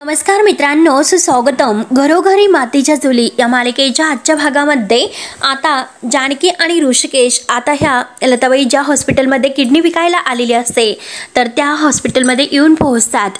नमस्कार मित्रांनो, सुस्वागतम. घरोघरी मातीच्या चुली या मालिकेच्या आजच्या भागामध्ये आता जानकी आणि ऋषिकेश आता ह्या लताबाई ज्या हॉस्पिटलमध्ये किडनी विकायला आलेली असते तर त्या हॉस्पिटलमध्ये येऊन पोहोचतात.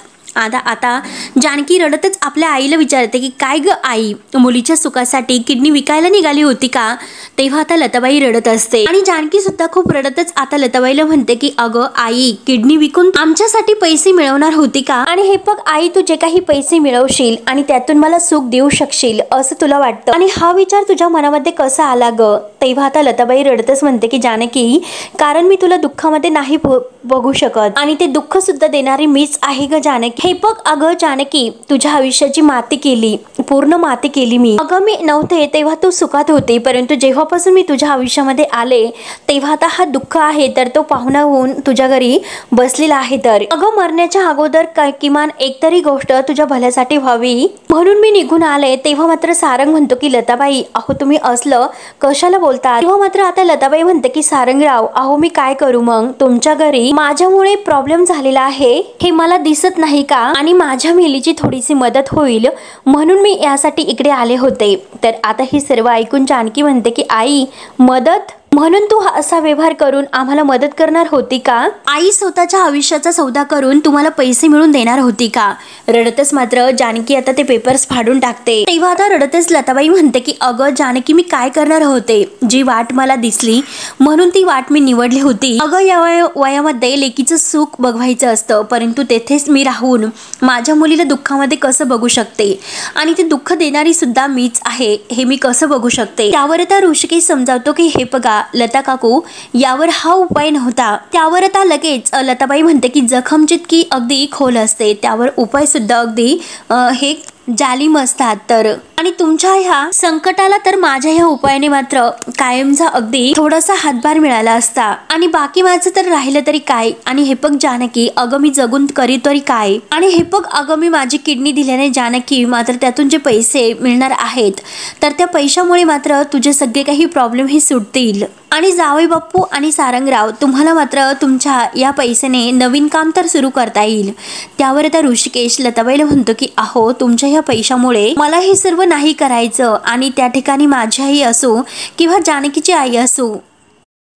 आता जानकी रडतच आपल्या आईला विचारते की काय ग आई, मुलीच्या सुखासाठी किडनी विकायला निघाली होती का? तेव्हा आता लताबाई रडत असते आणि जानकी सुद्धा खूप रडतच आता लताबाईला म्हणते की अगं आई, किडनी विकून आमच्यासाठी पैसे मिळवणार होती का? आणि हे बघ आई, तू जे काही पैसे मिळवशील आणि त्यातून मला सुख देऊ शकशील असं तुला वाटतं आणि हा विचार तुझ्या मनामध्ये कसा आला ग? तेव्हा आता लताबाई रडतच म्हणते की जानकी, कारण मी तुला दुःखामध्ये नाही बघू शकत आणि ते दुःख सुद्धा देणारी मीच आहे ग जानकी. हे बघ अगं जानकी, तुझ्या आयुष्याची माती केली, पूर्ण माती केली मी. अगं मी नव्हते तेव्हा तू सुखात होती, परंतु जेव्हापासून मी तुझ्या आयुष्यामध्ये आले तेव्हा आता हा दुःख आहे तर तो पाहुणा होऊन तुझ्या घरी बसलेला आहे. तर अगं मरण्याच्या अगोदर किमान एकतरी गोष्ट तुझ्या भल्यासाठी व्हावी म्हणून मी निघून आले. तेव्हा मात्र सारंग म्हणतो की लताबाई, अहो तुम्ही असलं कशाला बोलता? तेव्हा मात्र आता लताबाई म्हणते की सारंगराव, अहो मी काय करू मग? तुमच्या घरी माझ्यामुळे प्रॉब्लेम झालेला आहे हे मला दिसत नाही का? आणि माझ्या मेलीची थोडीशी मदत होईल म्हणून मी यासाठी इकडे आले होते. तर आता ही सर्व ऐकून जानकी म्हणते की आई, मदत म्हणून तू असा व्यवहार करून आम्हाला मदत करणार होती का? आई स्वतःच्या आयुष्याचा सौदा करून तुम्हाला पैसे मिळवून देणार होती का? रडतच मात्र जानकी आता ते पेपर्स फाडून टाकते. तेव्हा आता रडतच लताबाई म्हणते की अगं जानकी, मी काय करणार होते? जी वाट मला दिसली म्हणून ती वाट मी निवडली होती. अगं या वयामध्ये लेकीचं सुख बघवायचं असतं, परंतु तेथेच मी राहून माझ्या मुलीला दुःखामध्ये कसं बघू शकते? आणि ते दुःख देणारी सुद्धा मीच आहे हे मी कसं बघू शकते? त्यावर आता ऋषिकेश समजावतो की हे बघा लता काकू, यावर हा उपाय नव्हता. त्यावर आता लगेच लताबाई म्हणते की जखम जितकी अगदी खोल असते त्यावर उपाय सुद्धा अगदी हे जालिम असतात. तर आणि तुमच्या ह्या संकटाला तर माझ्या ह्या उपायाने मात्र कायमचा अगदी थोडासा हातभार मिळाला असता आणि बाकी माझं तर राहिलं तरी काय? आणि हे बघ जानकी, अगं मी जगून करी तरी काय? आणि हे बघ अगं, मी माझी किडनी दिल्याने जानकी मात्र त्यातून जे पैसे मिळणार आहेत तर त्या पैशामुळे मात्र तुझे सगळे काही प्रॉब्लेम हे सुटतील आणि जावई बाप्पू आणि सारंगराव, तुम्हाला मात्र तुमच्या या पैशाने नवीन काम तर सुरू करता येईल. त्यावर आता ऋषिकेश लताबाईला म्हणतो की अहो, तुमच्या ह्या पैशामुळे मला हे सर्व नाही करायचं आणि त्या ठिकाणी माझी आई असो किंवा जानकीची आई असो.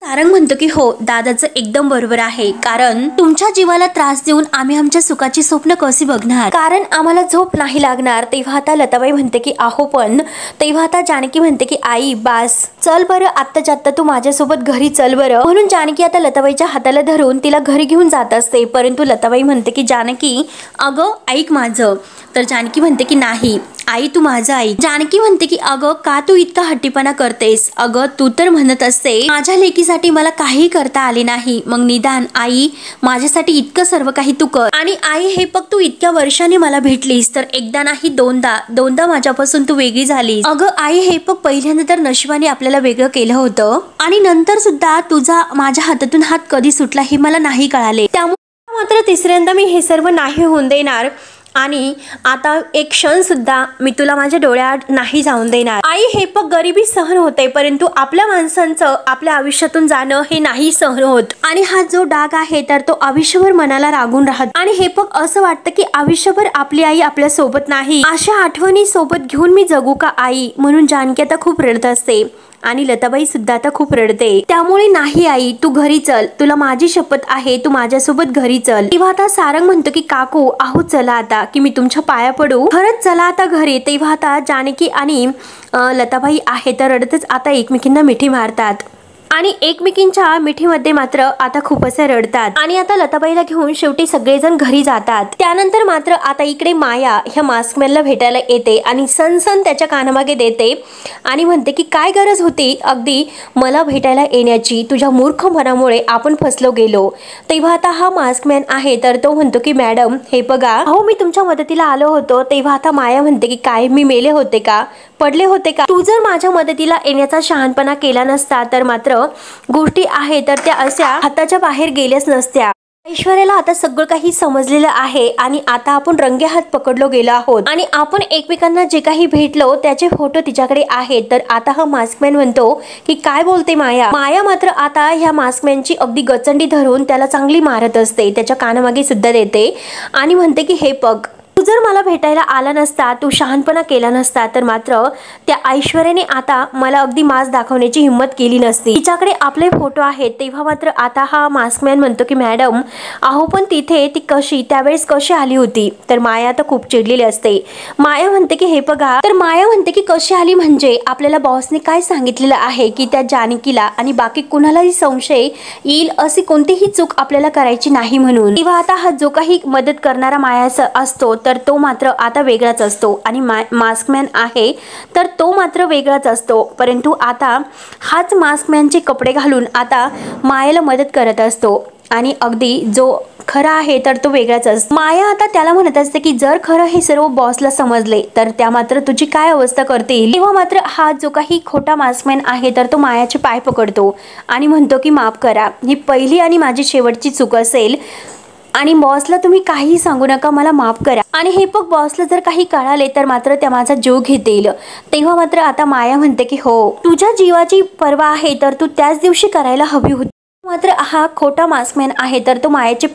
सारंग म्हणतो की हो, दादाचं एकदम बरोबर आहे, कारण तुमच्या जीवाला त्रास देऊन आम्ही आमच्या सुखाची स्वप्न कशी बघणार? कारण आम्हाला झोप नाही लागणार. तेव्हा आता लताबाई म्हणते की अहो पण. तेव्हा आता जानकी म्हणते की आई बास, चल बरं, आत्ताच्या आत्ता तू माझ्यासोबत घरी चल बरं. म्हणून जानकी आता लताबाईच्या हाताला धरून तिला घरी घेऊन जात असते, परंतु लताबाई म्हणते की जानकी, अगं ऐक माझं. तर जानकी म्हणते की नाही आई, तू माझं ऐक. जानकी म्हणते की अगं, का तू इतका हट्टीपणा करतेस? अगं तू तर म्हणत असते माझ्या लेकीसाठी मला काही करता आले नाही, मग निदान आई माझ्यासाठी इतकं सर्व काही तू कर. आणि आई हे बघ, तू इतक्या वर्षांनी मला भेटलीस तर एकदा नाही दोनदा माझ्यापासून तू वेगळी झालीस. अगं आई हे बघ, पहिल्यांदा तर नशिबाने आपल्याला वेगळं केलं होतं आणि नंतर सुद्धा तुझा माझ्या हातातून हात कधी सुटला हे मला नाही कळाले. त्यामुळे मात्र तिसऱ्यांदा मी हे सर्व नाही होऊन देणार आणि आता एक क्षण सुद्धा मी तुला माझ्या डोळ्यात नाही जाऊन देणार. आई हे बघ, गरिबी सहन होते, परंतु आपल्या माणसांचं आपल्या आयुष्यातून जाणं हे नाही सहन होत आणि हा जो डाग आहे तर तो आयुष्यभर मनाला रागून राहत. आणि हे बघ, असं वाटतं की आयुष्यभर आपली आई आपल्या सोबत नाही, अशा आठवणी सोबत घेऊन मी जगू का आई? म्हणून जानकी आता खूप रडत असते आणि लताबाई सुद्धा आता खूप रडते. त्यामुळे नाही आई, तू घरी चल, तुला माझी शपथ आहे, तू माझ्यासोबत घरी चल. तेव्हा आता सारंग म्हणतो की काकू, अहो चला आता, की मी तुमच्या पाया पडू, खरंच चला आता घरी. तेव्हा आता जानकी आणि लताबाई आहे तर रडतच आता एकमेकींना मिठी मारतात आणि एकमेकींच्या मिठीमध्ये मात्र आता खूप असे रडतात आणि आता लताबाईला घेऊन शेवटी सगळेजण घरी जातात. त्यानंतर मात्र आता इकडे माया ह्या मास्कमॅनला भेटायला येते आणि सनसन त्याच्या कानामागे देते आणि म्हणते की काय गरज होती अगदी मला भेटायला येण्याची? तुझ्या मूर्खपणामुळे आपण फसलो गेलो. तेव्हा आता हा मास्कमॅन आहे तर तो म्हणतो की मॅडम हे बघा, अहो मी तुमच्या मदतीला आलो होतो. तेव्हा आता माया म्हणते की काय, मी मेले होते का? पडले होते का? तू जर माझ्या मदतीला येण्याचा शहाणपणा केला नसता तर मात्र गोष्टी आहे तर त्या अशा हाताच्या बाहेर गेल्याच नसत्या. ऐश्वर्याला आता सगळं काही समजलेलं आहे आणि आता आपण रंगे हात पकडलो गेलो आहोत आणि आपण एकमेकांना जे काही भेटलो त्याचे फोटो तिच्याकडे आहेत. तर आता हा मास्कमॅन म्हणतो की काय बोलते माया? माया मात्र आता ह्या मास्कमॅनची अगदी गचंडी धरून त्याला चांगली मारत असते, त्याच्या कानामागे सुद्धा देते आणि म्हणते की हे बघ, तू जर मला भेटायला आला नसता, तू शहाणपणा केला नसता, तर मात्र त्या ऐश्वर्याने आता मला अगदी मास्क दाखवण्याची हिंमत केली नसती. तिच्याकडे आपले फोटो आहेत. तेव्हा मात्र आता हा मास्कमॅन म्हणतो की मॅडम अहो पण तिथे ती कशी त्यावेळेस कशी आली होती. तर माया तर खूप चिडलेली असते. माया म्हणते की हे बघा, तर माया म्हणते की कशी आली म्हणजे आपल्याला बॉसने काय सांगितलेलं आहे की त्या जानकीला आणि बाकी कुणालाही संशय येईल अशी कोणतीही चूक आपल्याला करायची नाही म्हणून. तेव्हा आता हा जो काही मदत करणारा मायाचा असतो तर तो मात्र आता वेगळाच असतो आणि मास्कमॅन आहे तर तो मात्र वेगळाच असतो. परंतु आता हाच मास्कमॅनचे कपडे घालून आता मायाला मदत करत असतो आणि अगदी जो खरा आहे तर तो वेगळाच असतो. माया आता त्याला म्हणत असते की जर खरं हे सर्व बॉसला समजले तर त्या मात्र तुझी काय अवस्था करतील. तेव्हा मात्र हा जो काही खोटा मास्कमॅन आहे तर तो मायाचे पाय पकडतो आणि म्हणतो की माफ करा, ही पहिली आणि माझी शेवटची चूक असेल आणि बॉसला तुम्ही काही सांगू नका, मला माफ करा. आणि हे बघ बॉसला जर काही कळाले तर मात्र त्या माझा जीव घेतील. तेव्हा मात्र आता माया म्हणते की हो, तुझ्या जीवाची पर्वा आहे तर तू त्याच दिवशी करायला हवी होती. मात्र हा खोटा मास्कमॅन आहे तर तो मायाचे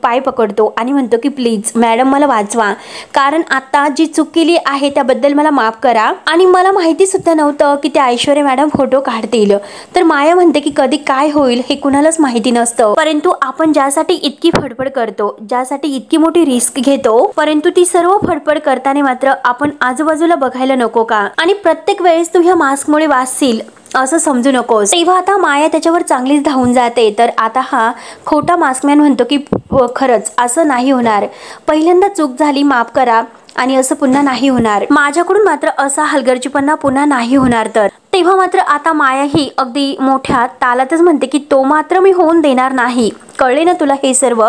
पाय पकडतो आणि म्हणतो की प्लीज मॅडम मला वाचवा, कारण आता जी चूक केली आहे त्याबद्दल मला माफ करा आणि मला माहिती सुद्धा नव्हतं की त्या ऐश्वर्या मॅडम फोटो काढतील. तर माया म्हणते की कधी काय होईल हे कुणालाच माहिती नसतं, परंतु आपण ज्यासाठी इतकी फडफड करतो, ज्यासाठी इतकी मोठी रिस्क घेतो, परंतु ती सर्व फडफड करताना मात्र आपण आजूबाजूला बघायला नको का आणि प्रत्येक वेळेस तू ह्या मास्कमुळे वाचशील असं समजू नकोस. तेव्हा आता माया त्याच्यावर चांगलीच धावून जाते. तर आता हा खोटा मास्कमॅन म्हणतो की खरंच असं नाही होणार, पहिल्यांदा चूक झाली, माफ करा आणि असं पुन्हा नाही होणार, माझ्याकडून मात्र असा हलगर्जीपणा पुन्हा नाही होणार. तर तेव्हा मात्र आता माया ही अगदी मोठ्या तालातच म्हणते की तो मात्र मी होऊन देणार नाही, कळले ना तुला. हे सर्व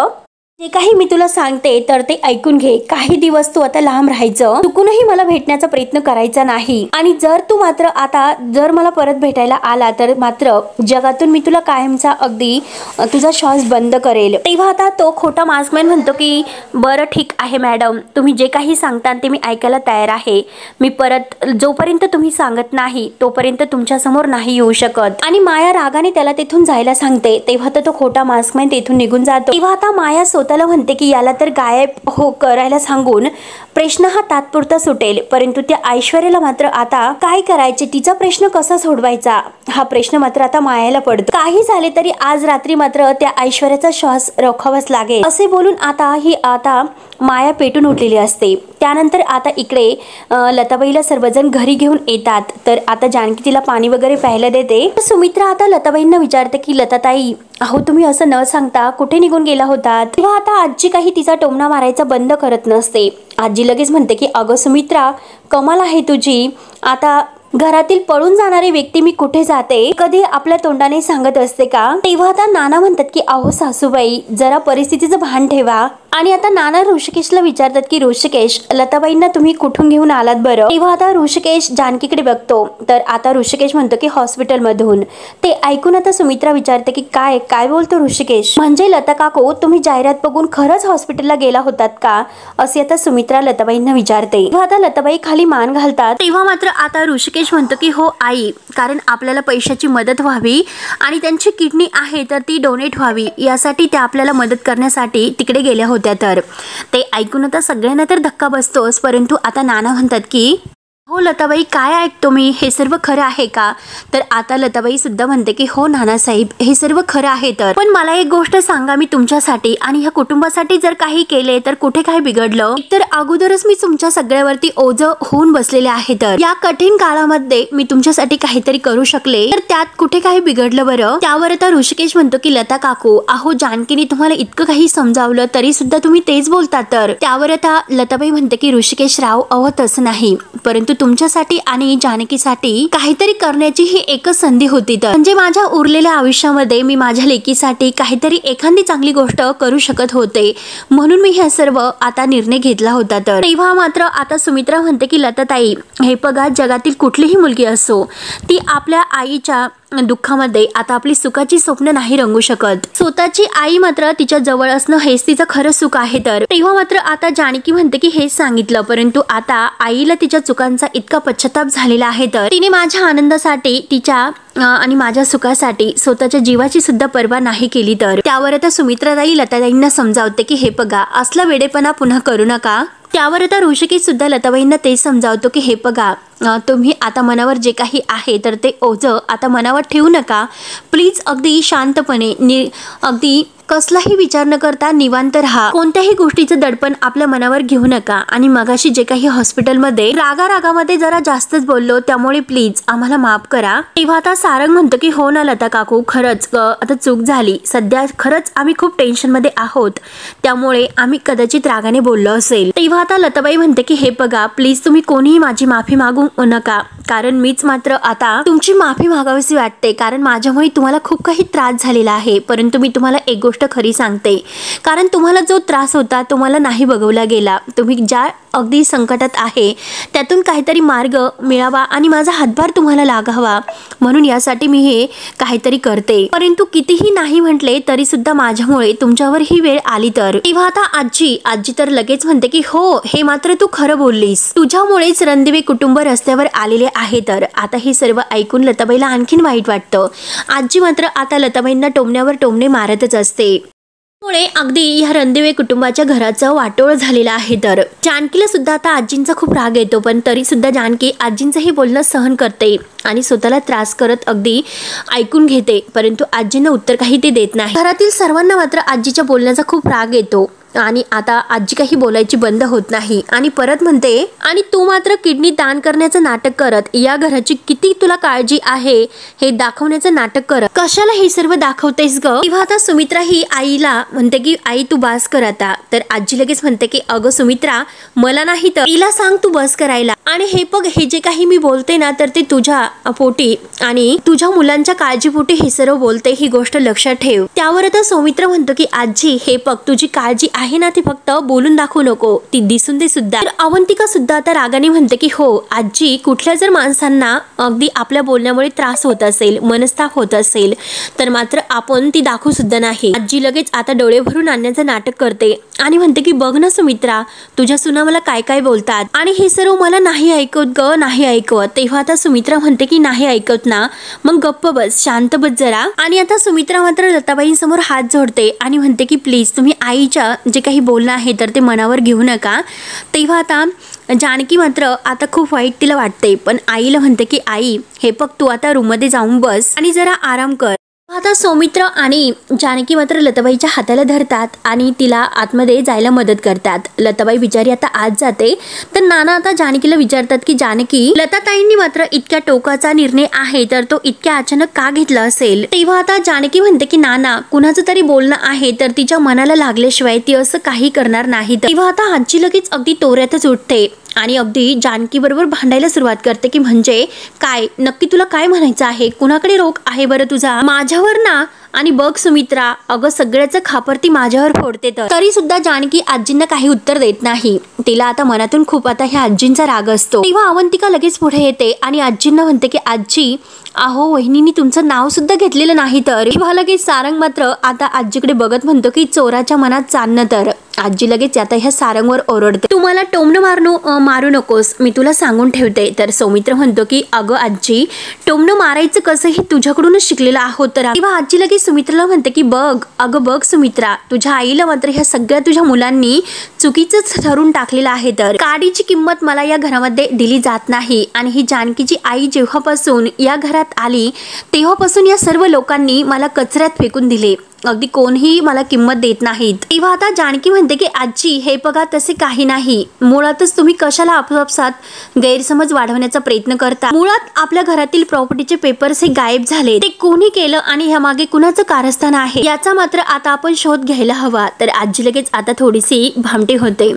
जे काही मी तुला सांगते तर ते ऐकून घे. काही दिवस तू आता लांब राहायचं, चुकूनही मला भेटण्याचा प्रयत्न करायचा नाही आणि जर तू मात्र आता जर मला परत भेटायला आला तर मात्र जगातून मी तुला कायमचा अगदी तुझा श्वास बंद करेल. तेव्हा आता तो खोटा मास्कमॅन म्हणतो की बरं ठीक आहे मॅडम, तुम्ही जे काही सांगता ते मी ऐकायला तयार आहे. मी परत जोपर्यंत तुम्ही सांगत नाही तोपर्यंत तुमच्या समोर नाही येऊ शकत. आणि माया रागाने त्याला तिथून जायला सांगते. तेव्हा तर तो खोटा मास्कमॅन तिथून निघून जातो. तेव्हा आता माया स्वतःला म्हणते की याला तर गायब हो करायला सांगून प्रश्न हा तात्पुरता सुटेल, परंतु त्या ऐश्वर्याला मात्र आता काय करायचे, तिचा प्रश्न कसा सोडवायचा हा प्रश्न मात्र आता मायाला पडतो. काही झाले तरी आज रात्री मात्र त्या ऐश्वर्याचा श्वास रोखावाच लागेल असे बोलून आता माया पेटून उठलेली असते. त्यानंतर आता इकडे लताबाईला सर्वजण घरी घेऊन येतात. तर आता जानकी तिला पाणी वगैरे प्यायला देते. सुमित्रा आता लताबाईंना विचारते की लताताई अहो तुम्ही असं न सांगता कुठे निघून गेला होता. तेव्हा आता आजी काही तिचा टोमणा मारायचा बंद करत नसते. आजी लगेच म्हणते की अगं सुमित्रा कमाल आहे तुझी, आता घरातील पळून जाणारी व्यक्ती मी कुठे जाते कधी आपल्या तोंडाने सांगत असते का. तेव्हा आता नाना म्हणतात की अहो सासूबाई जरा परिस्थितीचं भान ठेवा. आणि आता नाना ऋषिकेशला विचारतात की ऋषिकेश लताबाईंना तुम्ही कुठून घेऊन आलात बरं. तेव्हा आता ऋषिकेश जानकीकडे बघतो. तर आता ऋषिकेश म्हणतो की हॉस्पिटल मधून. ते ऐकून आता सुमित्रा विचारते की काय काय बोलतो ऋषिकेश, म्हणजे लता काकू तुम्ही जाहिरात बघून खरंच हॉस्पिटलला गेला होतात का असे आता सुमित्रा लताबाईंना विचारते. तेव्हा आता लताबाई खाली मान घालतात. तेव्हा मात्र आता ऋषिकेश म्हणतो की हो आई, कारण आपल्याला पैशाची मदत व्हावी आणि त्यांची किडनी आहे तर ती डोनेट व्हावी यासाठी त्या आपल्याला मदत करण्यासाठी तिकडे गेल्या होत्या. तर ते ऐकून आता सगळ्यांना तर धक्का बसतोच, परंतु आता नाना म्हणतात की हो लताबाई काय ऐकतो मी, हे सर्व खरं आहे का. तर आता लताबाई सुद्धा म्हणते की हो नानासाहेब हे सर्व खरं आहे. तर पण मला एक गोष्ट सांगा, मी तुमच्यासाठी आणि ह्या कुटुंबासाठी जर काही केले तर कुठे काय बिघडलं. तर अगोदरच मी तुमच्या सगळ्यावरती ओझं होऊन बसलेले आहे, तर या कठीण काळामध्ये मी तुमच्यासाठी काहीतरी करू शकले तर त्यात कुठे काही बिघडलं बरं. त्यावर आता ऋषिकेश म्हणतो की लता काकू अहो जानकीने तुम्हाला इतकं काही समजावलं तरी सुद्धा तुम्ही तेच बोलता. तर त्यावर आता लताबाई म्हणते की ऋषिकेश राव अहो तसं नाही, परंतु तुमच्यासाठी आणि जानकीसाठी काहीतरी करण्याची ही एकच संधी होती. तर म्हणजे माझ्या उरलेल्या आयुष्यामध्ये मी माझ्या लेकीसाठी काहीतरी एखादी चांगली गोष्ट करू शकत होते, म्हणून मी हे सर्व आता निर्णय घेतला होता. तर तेव्हा मात्र आता सुमित्रा म्हणते की लताताई हे बघा, जगातील कुठलीही मुलगी असो ती आपल्या आईच्या दुःखामध्ये आता आपली सुखाची स्वप्न नाही रंगू शकत. स्वतःची आई मात्र तिच्या जवळ असणं हेच तिचं खरं सुख आहे. तर तेव्हा मात्र आता जानकी म्हणते की हेच सांगितलं, परंतु आता आईला तिच्या चुकांचा इतका पश्चाताप झालेला आहे तर तिने माझ्या आनंदासाठी तिच्या आणि माझ्या सुखासाठी स्वतःच्या जीवाची सुद्धा पर्वा नाही केली. तर त्यावर आता सुमित्राताई लताताईंना समजावते की हे बघा, असला वेडेपणा पुन्हा करू नका. त्यावर आता ऋषिकेश सुद्धा लताबाईंना ते समजावतो की हे बघा, तुम्ही आता मनावर जे काही आहे तर ते ओझं आता मनावर ठेवू नका प्लीज, अगदी शांतपणे अगदी कसलाही विचार न करता निवांत राहा, कोणत्याही गोष्टीचं दडपण आपल्या मनावर घेऊ नका. आणि मगाशी जे काही हॉस्पिटलमध्ये रागामध्ये जरा जास्तच बोललो त्यामुळे प्लीज आम्हाला माफ करा. तेव्हा आता सारंग म्हणतो की हो ना लता काकू, खरंच आता चूक झाली, सध्या खरंच आम्ही खूप टेन्शन मध्ये आहोत त्यामुळे आम्ही कदाचित रागाने बोललो असेल. तेव्हा आता लताबाई म्हणते की हे बघा प्लीज तुम्ही कोणीही माझी माफी मागू नका, कारण मीच मात्र आता तुमची माफी मागावीशी वाटते, कारण माझ्यामुळे तुम्हाला खूप काही त्रास झालेला आहे. परंतु मी तुम्हाला एक गोष्ट खरी सांगते, कारण तुम्हाला जो त्रास होता तो मला नाही बघवला गेला. तुम्ही ज्या अगदी संकटात आहे त्यातून काहीतरी मार्ग मिळावा आणि माझा हातभार तुम्हाला लागावा म्हणून यासाठी मी हे काहीतरी करते. परंतु कितीही नाही म्हटले तरी सुद्धा माझ्यामुळे तुमच्यावर ही वेळ आली तर. तेव्हा आता आजी तर लगेच म्हणते की हो हे मात्र तू खरं बोललीस, तुझ्यामुळेच रणदिवे कुटुंब रस्त्यावर आलेले आहे. तर आता हे सर्व ऐकून लताबाईला आणखीन वाईट वाटतं. आजी मात्र आता लताबाईंना टोमण्यावर टोमणे मारतच असते. मुळे अगदी या रणदिवे कुटुंबाच्या घराचं वाटोळ झालेलं आहे. तर जानकीला सुद्धा आता आजींचा खूप राग येतो, पण तरी सुद्धा जानकी आजींचं हे बोलणं सहन करते आणि स्वतःला त्रास करत अगदी ऐकून घेते. परंतु आजींना उत्तर काही ते देत नाही. घरातील सर्वांना मात्र आजीच्या बोलण्याचा खूप राग येतो आणि आता आजी काही बोलायची बंद होत नाही आणि परत म्हणते, आणि तू मात्र किडनी दान करण्याचं नाटक करत या घराची किती तुला काळजी आहे हे दाखवण्याचं नाटक करत कशाला हे सर्व दाखवतेस ग. तेव्हा आता सुमित्रा ही आईला म्हणते की आई तू बस कर आता. तर आजी लगेच म्हणते की अगं सुमित्रा मला नाही तर तिला सांग तू बस करायला, आणि हे बघ हे जे काही मी बोलते ना तर ते तुझ्या पोटी आणि तुझ्या मुलांच्या काळजीपोटी हे सर्व बोलते, ही गोष्ट लक्षात ठेव. त्यावर आता सुमित्रा म्हणतो की आजी हे बघ तुझी काळजी आहे ना ती फक्त बोलून दाखवू नको, ती दिसून दे सुद्धा. तर अवंतिका सुद्धा आता रागाने म्हणते की हो आजी, कुठल्या जर माणसांना अगदी आपल्या बोलण्यामुळे त्रास होत असेल, मनस्ताप होत असेल तर मात्र आपण ती दाखवू सुद्धा नाही. आजी लगेच आता डोळे भरून आणण्याचं नाटक करते आणि म्हणते की बघ ना सुमित्रा तुझ्या सुना मला काय काय बोलतात आणि हे सर्व मला नाही ऐकवत ग, नाही ऐकवत. तेव्हा आता सुमित्रा म्हणते की नाही ऐकत ना मग गप्प बस, शांत बस जरा. आणि आता सुमित्रा मात्र लताबाईंसमोर हात जोडते आणि म्हणते की प्लीज तुम्ही आईच्या जे काही बोलणं आहे तर ते मनावर घेऊ नका. तेव्हा आता जानकी मात्र आता खूप वाईट तिला वाटते, पण आईला म्हणते की आई हे बघ तू आता रूम मध्ये जाऊन बस आणि जरा आराम कर. आता सौमित्र आणि जानकी मात्र लताबाईच्या हाताला धरतात आणि तिला आतमध्ये जायला मदत करतात. लताबाई बिचारी आता आत जाते तर नाना आता जानकीला विचारतात की जानकी लताताईंनी मात्र इतक्या टोकाचा निर्णय आहे तर तो इतक्या अचानक का घेतला असेल. तेव्हा आता जानकी म्हणते की नाना कुणाचं तरी बोलणं आहे तर तिच्या मनाला लागल्याशिवाय ती असं काही करणार नाही. तेव्हा आता आजी लगेच अगदी तोऱ्यातच उठते आणि अगदी जानकी बरोबर भांडायला सुरुवात करते की म्हणजे काय नक्की तुला काय म्हणायचं आहे, कुणाकडे रोग आहे बरं तुझा माझ्यावर ना. आणि बघ सुमित्रा अगं सगळ्याचं खापर ती माझ्यावर फोडते. तरी सुद्धा जानकी आजींना काही उत्तर देत नाही. तिला आता मनातून खूप आता ह्या आजींचा राग असतो. तेव्हा अवंतिका लगेच पुढे येते आणि आजींना म्हणते की आजी अहो वहिनींनी तुमचं नाव सुद्धा घेतलेलं नाही. तर तेव्हा लगेच सारंग मात्र आता आजीकडे बघत म्हणतो की चोराच्या मनात चांदणं. तर आजी लगेच आता ह्या सारंगवर ओरडते, तू मला टोमणं मारू नकोस, मी तुला सांगून ठेवते. तर सौमित्र म्हणतो की अगं आजी टोमणं मारायचं कसं हे तुझ्याकडूनच शिकलेलं आहोत. तर तेव्हा आजी लगेच सुमित्राला म्हणते की बघ सुमित्रा तुझ्या आईला मात्र ह्या सगळ्या तुझ्या मुलांनी चुकीचंच ठरून टाकलेलं आहे. तर काडीची किंमत मला या घरामध्ये दिली जात नाही आणि ही जानकीची आई जेव्हापासून या घरात आली तेव्हापासून या सर्व लोकांनी मला कचऱ्यात फेकून दिले, अगदी कोणीही मला किंमत देत नाहीत. तेव्हा आता जानकी म्हणते की आजी हे बघा तसे काही नाही, मुळातच तुम्ही कशाला आपापसात गैरसमज वाढवण्याचा प्रयत्न करता. मुळात आपल्या घरातील प्रॉपर्टीचे पेपर्स हे गायब झाले, ते कोणी केलं आणि ह्या मागे कुणाचं कारस्थान आहे याचा मात्र आता आपण शोध घ्यायला हवा. तर आजी लगेच आता थोडीशी भामटी होते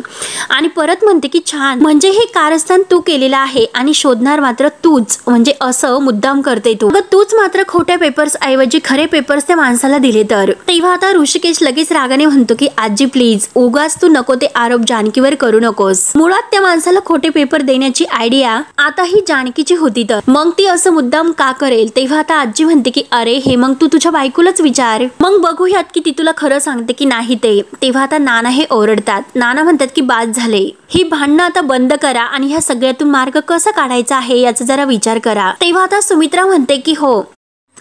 आणि परत म्हणते की छान, म्हणजे हे कारस्थान तू केलेलं आहे आणि शोधणार मात्र तूच, म्हणजे असं मुद्दाम करते तूच मात्र खोट्या पेपर्स ऐवजी खरे पेपर्स त्या माणसाला दिले. तर तेव्हा आता ऋषिकेश लगेच रागाने म्हणतो की आजी प्लीज उगाच तू नको ते आरोप जानकीवर करू नकोस. मुळात त्या माणसाला खोटे पेपर देण्याची आयडिया आता ही जानकीची होती, तर मग ती असं मुद्दाम का करेल. तेव्हा आता आजी म्हणते की अरे हे मग तू तुझ्या बायकोलाच विचार, मग बघूयात की ती तुला खरं सांगते की नाही ते. तेव्हा आता नाना हे ओरडतात, नाना म्हणतात की बाद झाले, ही भांडणं आता बंद करा आणि ह्या सगळ्यातून मार्ग कसा काढायचा आहे याचा जरा विचार करा. तेव्हा आता सुमित्रा म्हणते की हो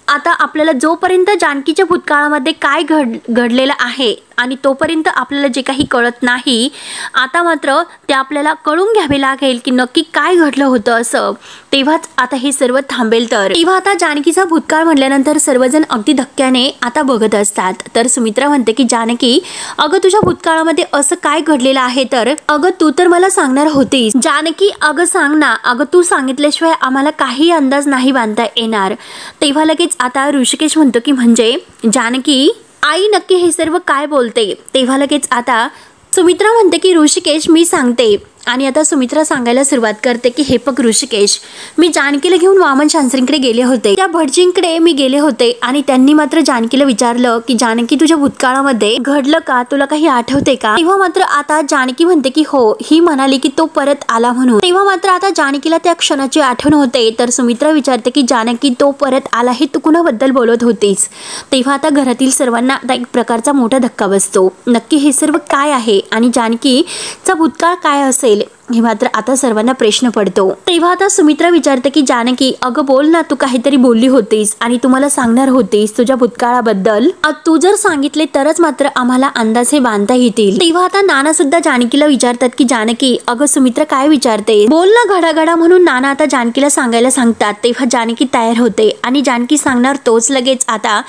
आता आपल्याला जोपर्यंत जानकीच्या भूतकाळामध्ये काय घडलेलं आहे आणि तोपर्यंत आपल्याला जे काही कळत नाही, आता मात्र ते आपल्याला कळून घ्यावे लागेल की नक्की काय घडलं होतं असं, तेव्हाच आता हे सर्व थांबेल. तेव्हा आता जानकीचा भूतकाळ म्हटल्यानंतर सर्वजण अगदी धक्क्याने आता बघत असतात. तर सुमित्रा म्हणते की जानकी, अगं तुझ्या भूतकाळामध्ये असं काय घडलेलं आहे? तर अगं तू तर मला सांगणार होतीस. जानकी, अगं सांग ना. अगं तू सांगितल्याशिवाय आम्हाला काही अंदाज नाही बांधता येणार. तेव्हा लगेच आता ऋषिकेश म्हणतो की म्हणजे जानकी आई नक्की हे सर्व काय बोलते? तेव्हा लगेच आता सुमित्रा म्हणते की ऋषिकेश मी सांगते. आणि आता सुमित्रा सांगायला सुरुवात करते की हे बघ ऋषिकेश, मी जानकीला घेऊन वामन शास्त्रींकडे गेले होते. त्या भटजींकडे मी गेले होते आणि त्यांनी मात्र जानकीला विचारलं की जानकी तुझ्या भूतकाळामध्ये घडलं का, तुला काही आठवते का? तेव्हा मात्र आता जानकी म्हणते की हो. ही म्हणाली की तो परत आला म्हणून. तेव्हा मात्र आता जानकीला त्या क्षणाची आठवण होते. तर सुमित्रा विचारते की जानकी तो परत आला हे तू कुणाबद्दल बोलत होतीस? तेव्हा आता घरातील सर्वांना आता एक प्रकारचा मोठा धक्का बसतो. नक्की हे सर्व काय आहे आणि जानकीचा भूतकाळ काय असेल हे मात्र आता सर्वांना प्रश्न पडतो. तेव्हा आता सुमित्रा विचारते की जानकी, अगं बोल ना, तू काहीतरी बोलली होतीस आणि तुम्हाला सांगणार होतीस तुझ्या भूतकाळाबद्दल. तू जर सांगितले तरच मात्र आम्हाला अंदाज हे बांधता येतील. तेव्हा आता नाना सुद्धा जानकीला विचारतात की जानकी, अगं सुमित्रा काय विचारते, बोल ना घडाघडा. म्हणून नाना आता जानकीला सांगायला सांगतात. तेव्हा जानकी तयार होते आणि जानकी सांगणार तोच लगेच आता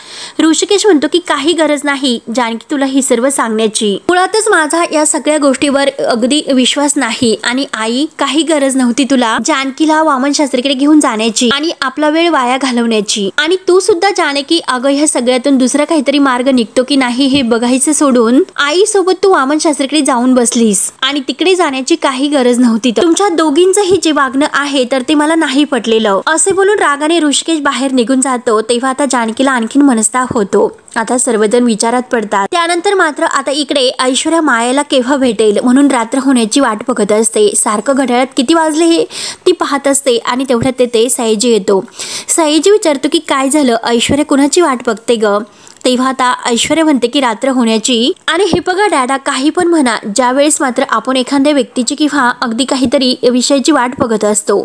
ऋषिकेश म्हणतो की काही गरज नाही जानकी तुला ही सर्व सांगण्याची. मुळातच माझा या सगळ्या गोष्टीवर अगदी विश्वास नाही आणि आई काही गरज नव्हती तुला जानकीला वामन शास्त्रीकडे घेऊन जाण्याची आणि आपला वेळ वाया घालवण्याची. आणि तू सुद्धा जानकी, अगं ह्या सगळ्यातून दुसरा काहीतरी मार्ग निघतो की नाही हे बघायचं सोडून आई सोबत तू वामन शास्त्रीकडे जाऊन बसलीस आणि तिकडे जाण्याची काही गरज नव्हती. तुमच्या दोघींचंही जे वागणं आहे तर ते मला नाही पटलेलं. असे बोलून रागाने ऋषिकेश बाहेर निघून जातो. तेव्हा आता जानकीला आणखीन मनस्ताप होतो. आता सर्वजण विचारात पडतात. त्यानंतर मात्र आता इकडे ऐश्वर्या मायाला केव्हा भेटेल म्हणून रात्र होण्याची वाट बघत असते. सारखं घड्याळात किती वाजले हे ती पाहत असते आणि तेवढ्यात तेथे सयाजी येतो. सयाजी विचारतो की काय झालं, ऐश्वर्या कुणाची वाट बघते ग? तेव्हा आता ऐश्वर्या म्हणते की रात्र होण्याची. आणि हे बघा डॅडा, काही पण म्हणा, ज्यावेळेस मात्र आपण एखाद्या व्यक्तीची किंवा अगदी काहीतरी विषयाची वाट बघत असतो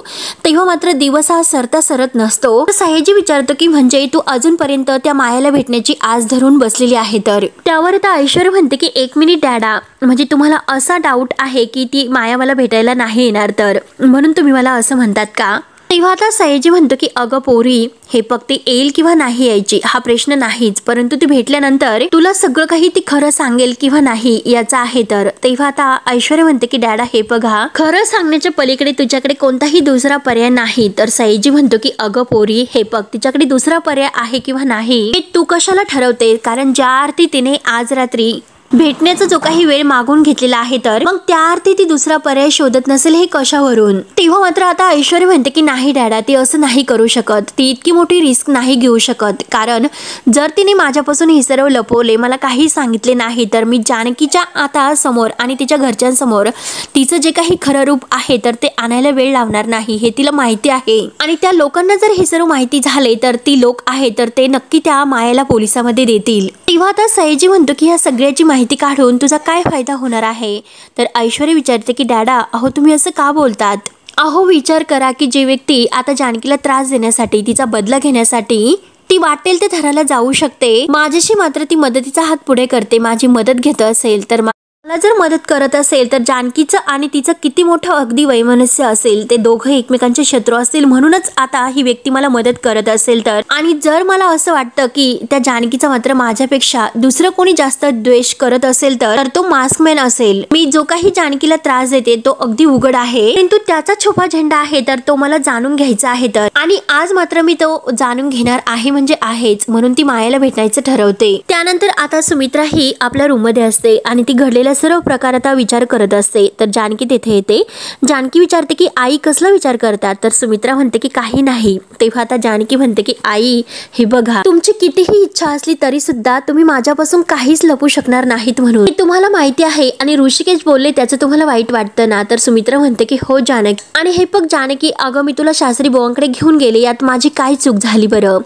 तेव्हा मात्र दिवस हा सरता सरत नसतो. सयाजी विचारतो की म्हणजे तू अजूनपर्यंत त्या मायाला भेटण्याची आस धरून बसलेली आहे? तर त्यावर आता ऐश्वर्या म्हणते की एक मिनिट डॅडा, म्हणजे तुम्हाला असा डाऊट आहे की ती माया मला भेटायला नाही येणार तर म्हणून तुम्ही मला असं म्हणतात का? तेव्हा आता सयाजी म्हणतो की अगं पोरी, हे फक्त येईल किंवा नाही यायची हा प्रश्न नाहीच, परंतु ती भेटल्यानंतर तुला सगळं काही ती खरं सांगेल किंवा नाही याचा आहे. तर तेव्हा आता ऐश्वर्या म्हणते की डॅडा हे बघा, खरं सांगण्याच्या पलीकडे तुझ्याकडे कोणताही दुसरा पर्याय नाही. तर सयाजी म्हणतो की अगं पोरी, हे बघ, तिच्याकडे दुसरा पर्याय आहे किंवा नाही हे तू कशाला ठरवते? कारण ज्या अर्थी तिने आज रात्री भेटण्याचा जो काही वेळ मागून घेतलेला आहे तर मग त्या अर्थी ती दुसरा पर्याय शोधत नसेल हे कशावरून? तेव्हा मात्र आता ऐश्वर्या म्हणते की नाही डॅडा, ती असं नाही करू शकत. ती इतकी मोठी रिस्क नाही घेऊ शकत. कारण जर तिने माझ्यापासून हे सर्व लपवले, मला काही सांगितले नाही तर मी जानकीच्या आता समोर आणि तिच्या घरच्यांसमोर तिचं जे काही खरं रूप आहे तर ते आणायला वेळ लावणार नाही हे तिला माहिती आहे. आणि त्या लोकांना जर हे सर्व माहिती झाले तर ती लोक आहे तर ते नक्की त्या मायाला पोलिसांमध्ये देतील. तेव्हा आता सयाजी म्हणतो की ह्या सगळ्याची माहिती काढून तुझा काय फायदा होणार आहे? तर ऐश्वर्या विचारते की डॅडा, अहो तुम्ही असं का बोलतात? अहो विचार करा की जे व्यक्ती आता जानकीला त्रास देण्यासाठी, तिचा बदला घेण्यासाठी ती वाटेल ते थराला जाऊ शकते, माझ्याशी मात्र ती मदतीचा हात पुढे करते, माझी मदत घेत असेल तर मला जर मदत करत असेल तर जानकीचं आणि तिचं किती मोठं अगदी वैमनस्य असेल, ते दोघं एकमेकांचे शत्रू असतील म्हणूनच आता ही व्यक्ती मला मदत करत असेल तर. आणि जर मला असं वाटतं की त्या जानकीचा मात्र माझ्यापेक्षा दुसरं कोणी जास्त द्वेष करत असेल तर तो मास्कमॅन असेल. मी जो काही जानकीला त्रास देते तो अगदी उघड आहे, परंतु त्याचा छुपा झेंडा आहे तर तो मला जाणून घ्यायचा आहे. तर आणि आज मात्र मी तो जाणून घेणार आहे म्हणजे आहेच, म्हणून ती मायाला भेटायचं ठरवते. त्यानंतर आता सुमित्रा ही आपल्या रूम मध्ये असते आणि ती घडलेल्या सर्व प्रकार आता विचार करत असते. तर जानकी तेथे येते. जानकी विचारते की आई कसला विचार करतात? तर सुमित्रा म्हणते की काही नाही. तेव्हा आता जानकी म्हणते की आई हे बघा, तुमची कितीही इच्छा असली तरी सुद्धा तुम्ही माझ्यापासून काहीच लपू शकणार नाहीत म्हणून तुम्हाला माहिती आहे. आणि ऋषिकेश बोलले त्याचं तुम्हाला वाईट वाटतं ना? तर सुमित्रा म्हणते की हो जानकी. आणि हे बघ जानकी, अगं मी तुला शास्त्री बुवांकडे घेऊन गेले, यात माझी काय चूक झाली बरं?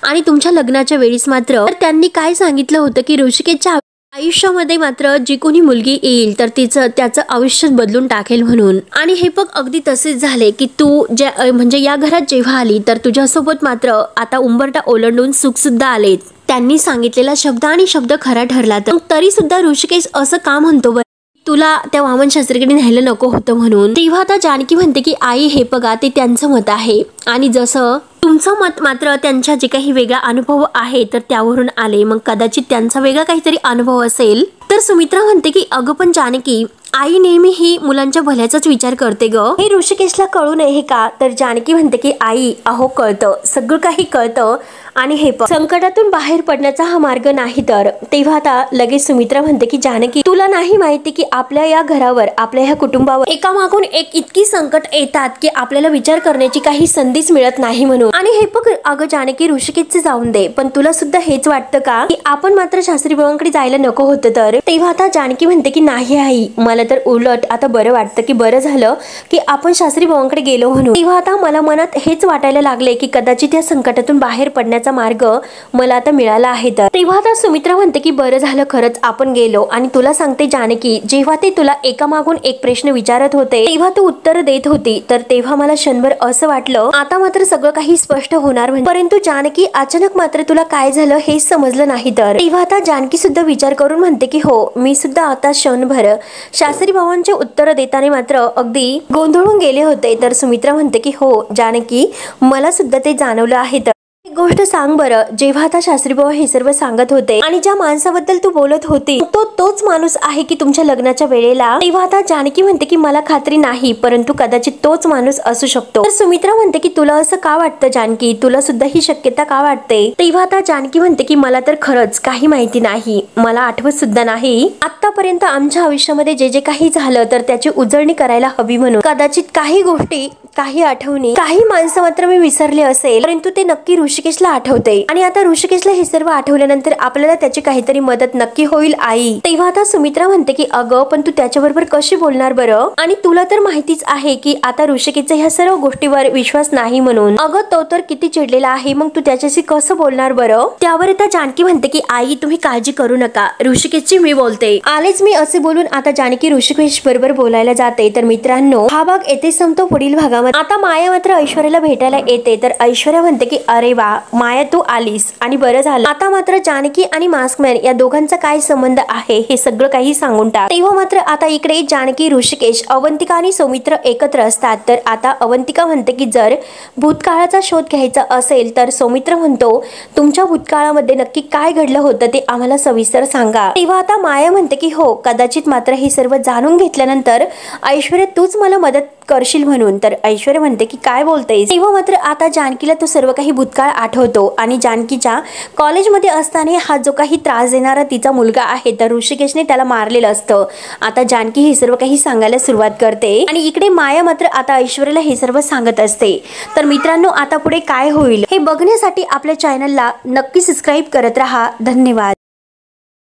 आणि तुमच्या लग्नाच्या वेळीस मात्र त्यांनी काय सांगितलं होतं की ऋषिकेशच्या आयुष्यामध्ये मात्र जी कोणी मुलगी येईल तर त्याचं आयुष्य बदलून टाकेल म्हणून। आणि हे बघ अगदी तसेच झाले की तू म्हणजे या घरात जेव्हा आली तर तुझ्यासोबत मात्र आता उंबरठा ओलांडून सुख सुद्धा आले। त्यांनी सांगितलेला शब्द आणि शब्द खरा ठरला तर तरी सुद्धा ऋषिकेश असं का म्हणतो बरं तुला त्या वामन शास्त्रीकडे न्यायला नको होतं म्हणून। तेव्हा आता जानकी म्हणते की आई हे बघा ते त्यांचं मत आहे आणि जसं तुमचं मत मात्र त्यांच्या जे काही वेगळा अनुभव आहे तर त्यावरून आले, मग कदाचित त्यांचा वेगळा काहीतरी अनुभव असेल। तर सुमित्रा म्हणते की अगं पण जानकी आई नेहमी ही मुलांच्या भल्याचाच विचार करते ग, हे ऋषिकेशला कळू नये का? तर जानकी म्हणते की आई अहो कळतं, सगळं काही कळतं आणि हे पण संकटातून बाहेर पडण्याचा हा मार्ग नाही तर। तेव्हा आता लगेच सुमित्रा म्हणते की जानकी तुला नाही माहिती की आपल्या या घरावर आपल्या ह्या कुटुंबावर एकामागून एक इतकी संकट येतात की आपल्याला विचार करण्याची काही संधीच मिळत नाही म्हणून। आणि हे बघ अगं जानकी ऋषिकेशचे जाऊन दे, पण तुला सुद्धा हेच वाटतं का की आपण मात्र शास्त्री भावांकडे जायला नको होतं तर? तेव्हा आता जानकी म्हणते की नाही आई मला तर उलट आता बरं वाटतं की बरं झालं की आपण शास्त्री भावांकडे गेलो म्हणून। तेव्हा आता मला मनात हेच वाटायला लागले की कदाचित या संकटातून बाहेर पडण्याचा मार्ग मला आता मिळाला आहे तर। तेव्हा आता सुमित्रा म्हणते की बरं झालं खरंच आपण गेलो। आणि तुला सांगते जानकी जेव्हा ते तुला एकामागून एक प्रश्न विचारत होते तेव्हा तू उत्तर देत होती तर तेव्हा मला क्षणभर असं वाटलं आता मात्र सगळं काही स्पष्ट होणार म्हणजे। परंतु जानकी अचानक मात्र तुला काय झालं हेच समजलं नाही तर। तेव्हा आता जानकी सुद्धा विचार करून म्हणते की हो मी सुद्धा आता क्षणभर शास्त्री भावांचे उत्तर देताना मात्र अगदी गोंधळून गेले होते। तर सुमित्रा म्हणते की हो जानकी मला सुद्धा ते जाणवलं आहे तर एक गोष्ट सांग बरं, जेव्हा आता शास्त्रीबाबा हे सर्व सांगत होते आणि ज्या माणसाबद्दल तू बोलत होती तोच माणूस आहे की तुमच्या लग्नाच्या वेळेला? तेव्हा आता जानकी म्हणते की मला खात्री नाही परंतु कदाचित तोच माणूस असू शकतो। तर सुमित्रा म्हणते की तुला असं का वाटतं जानकी, तुला सुद्धा ही शक्यता का वाटते? तेव्हा आता जानकी म्हणते की मला तर खरंच काही माहिती नाही, मला आठवत सुद्धा नाही आतापर्यंत आमच्या आयुष्यामध्ये जे जे काही झालं तर त्याची उजळणी करायला हवी म्हणून। कदाचित काही गोष्टी काही आठवणी काही माणसं मात्र मी विसरले असेल परंतु ते नक्की ऋषिकेशला आठवते आणि आता ऋषिकेशला हे सर्व आठवल्यानंतर आपल्याला त्याची काहीतरी मदत नक्की होईल आई। तेव्हा आता सुमित्रा म्हणते की अगं पण तू त्याच्याबरोबर कशी बोलणार बरं? आणि तुला तर माहितीच आहे की आता ऋषिकेशच्या ह्या सर्व गोष्टीवर विश्वास नाही म्हणून। अगं तो तर किती चिडलेला आहे, मग तू त्याच्याशी कसं बोलणार बरं? त्यावर आता जानकी म्हणते की आई तुम्ही काळजी करू नका, ऋषिकेशची मी बोलते। आलेच मी असे बोलून आता जानकी ऋषिकेश बरोबर बोलायला जाते। तर मित्रांनो हा भाग येथे संपतो। पुढील भागामध्ये आता माया मात्र ऐश्वर्याला भेटायला येते। तर ऐश्वर्या म्हणते की अरे वा माया तू आलीस आणि बरं झालं, आता मात्र जानकी आणि मास्कमॅन या दोघांचा काय संबंध आहे हे सगळं काही सांगून टाक। तेव्हा मात्र आता इकडे जानकी ऋषिकेश अवंतिका आणि सौमित्र एकत्र असतात। तर आता अवंतिका म्हणते की जर भूतकाळाचा शोध घ्यायचा असेल तर सौमित्र म्हणतो तुमच्या भूतकाळामध्ये नक्की काय घडलं होतं ते आम्हाला सविस्तर सांगा। तेव्हा आता माया म्हणते की हो कदाचित मात्र हे सर्व जाणून घेतल्यानंतर ऐश्वर्या तूच मला मदत करशील म्हणून। तर ऐश्वर्या म्हणते की काय बोलतेस? तेव्हा मात्र आता जानकीला तो सर्व काही भूतकाळ आठवतो आणि जानकीच्या कॉलेजमध्ये असताना हा जो काही त्रास देणारा तिचा मुलगा आहे तर ऋषिकेशने त्याला मारलेलं असतं। आता जानकी हे सर्व काही सांगायला सुरुवात करते आणि इकडे माया मात्र आता ऐश्वर्याला हे सर्व सांगत असते। तर मित्रांनो आता पुढे काय होईल हे बघण्यासाठी आपल्या चॅनलला नक्की सबस्क्राईब करत राहा। धन्यवाद।